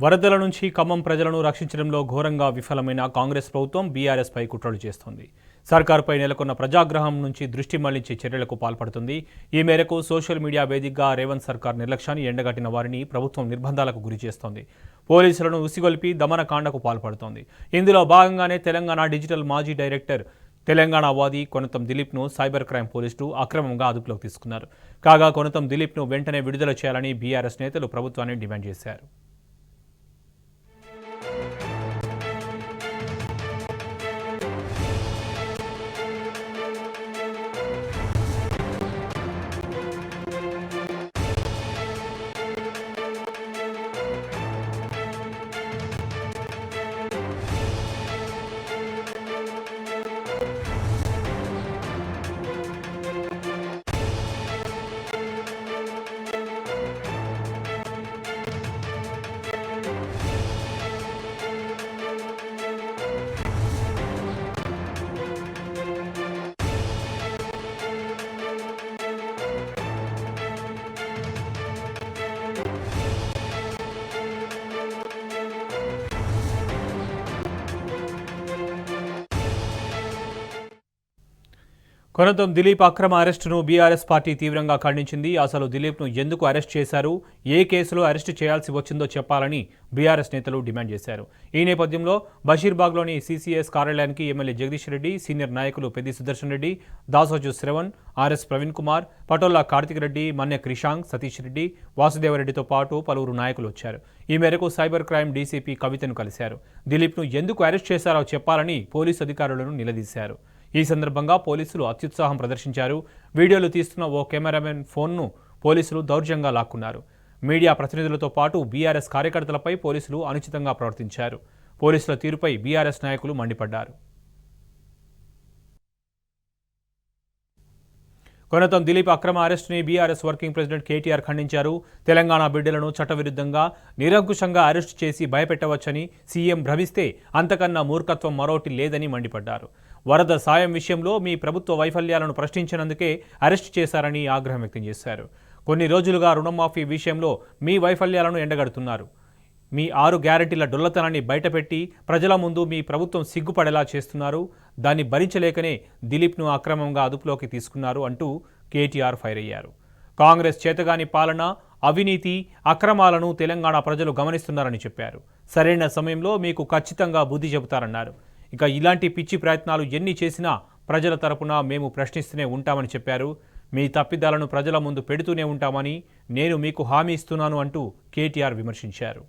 వరదల నుంచి ఖమ్మం ప్రజలను రక్షించడంలో ఘోరంగా విఫలమైన కాంగ్రెస్ ప్రభుత్వం బీఆర్ఎస్పై కుట్రలు చేస్తోంది. సర్కారుపై నెలకొన్న ప్రజాగ్రహం నుంచి దృష్టి మళ్లించే చర్యలకు పాల్పడుతుంది. ఈ మేరకు సోషల్ మీడియా వేదికగా రేవంత్ సర్కార్ నిర్లక్ష్యాన్ని ఎండగట్టిన వారిని ప్రభుత్వం నిర్బంధాలకు గురి చేస్తోంది. పోలీసులను ఉసిగొల్పి దమనకాండకు పాల్పడుతోంది. ఇందులో భాగంగానే తెలంగాణ డిజిటల్ మాజీ డైరెక్టర్ తెలంగాణ వాది కొనతం దిలీప్ను సైబర్ క్రైమ్ పోలీసులు అక్రమంగా అదుపులోకి తీసుకున్నారు. కాగా కొనతం దిలీప్ను వెంటనే విడుదల చేయాలని బీఆర్ఎస్ నేతలు ప్రభుత్వాన్ని డిమాండ్ చేశారు. కొనతం దిలీప్ అక్రమ అరెస్టును బీఆర్ఎస్ పార్టీ తీవ్రంగా ఖండించింది. అసలు దిలీప్ను ఎందుకు అరెస్ట్ చేశారు, ఏ కేసులో అరెస్టు చేయాల్సి వచ్చిందో చెప్పాలని బీఆర్ఎస్ నేతలు డిమాండ్ చేశారు. ఈ నేపథ్యంలో బషీర్బాగ్లోని సీసీఎస్ కార్యాలయానికి ఎమ్మెల్యే జగదీష్ రెడ్డి, సీనియర్ నాయకులు పెద్ది సుదర్శన్ రెడ్డి, దాసోజు శ్రవణ్, ఆర్ఎస్ ప్రవీణ్ కుమార్, పటోల్లా కార్తిక్ రెడ్డి, మన్య క్రిషాంక్, సతీష్ రెడ్డి, వాసుదేవరెడ్డితో పాటు పలువురు నాయకులు వచ్చారు. ఈ మేరకు సైబర్ క్రైమ్ డీసీపీ కవితను కలిశారు. దిలీప్ను ఎందుకు అరెస్ట్ చేశారో చెప్పాలని పోలీసు అధికారులను నిలదీశారు. ఈ సందర్భంగా పోలీసులు అత్యుత్సాహం ప్రదర్శించారు. వీడియోలు తీస్తున్న ఓ కెమెరామెన్ ఫోన్ను పోలీసులు దౌర్జంగా లాక్కున్నారు. మీడియా ప్రతినిధులతో పాటు బీఆర్ఎస్ కార్యకర్తలపై పోలీసులు అనుచితంగా ప్రవర్తించారు. పోలీసుల తీరుపై బీఆర్ఎస్ నాయకులు మండిపడ్డారు. కొనతం దిలీప్ అక్రమ అరెస్టుని బీఆర్ఎస్ వర్కింగ్ ప్రెసిడెంట్ కేటీఆర్ ఖండించారు. తెలంగాణ బిడ్డలను చట్టవిరుద్ధంగా నిరంకుశంగా అరెస్టు చేసి భయపెట్టవచ్చని సీఎం భ్రమిస్తే అంతకన్నా మూర్ఖత్వం మరోటి లేదని మండిపడ్డారు. వరద సాయం విషయంలో మీ ప్రభుత్వ వైఫల్యాలను ప్రశ్నించినందుకే అరెస్టు చేశారని ఆగ్రహం వ్యక్తం చేశారు. కొన్ని రోజులుగా రుణమాఫీ విషయంలో మీ వైఫల్యాలను ఎండగడుతున్నారు. మీ 6 గ్యారెంటీల డొల్లతనాన్ని బయటపెట్టి ప్రజల ముందు మీ ప్రభుత్వం సిగ్గుపడేలా చేస్తున్నారు. దాన్ని భరించలేకనే దిలీప్ను అక్రమంగా అదుపులోకి తీసుకున్నారు అంటూ కేటీఆర్ ఫైర్ అయ్యారు. కాంగ్రెస్ చేతగాని పాలన, అవినీతి, అక్రమాలను తెలంగాణ ప్రజలు గమనిస్తున్నారని చెప్పారు. సరైన సమయంలో మీకు ఖచ్చితంగా బుద్ధి చెబుతారన్నారు. ఇక ఇలాంటి పిచ్చి ప్రయత్నాలు ఎన్ని చేసినా ప్రజల తరపున మేము ప్రశ్నిస్తూనే ఉంటామని చెప్పారు. మీ తప్పిదాలను ప్రజల ముందు పెడుతూనే ఉంటామని నేను మీకు హామీ ఇస్తున్నాను అంటూ కేటీఆర్ విమర్శించారు.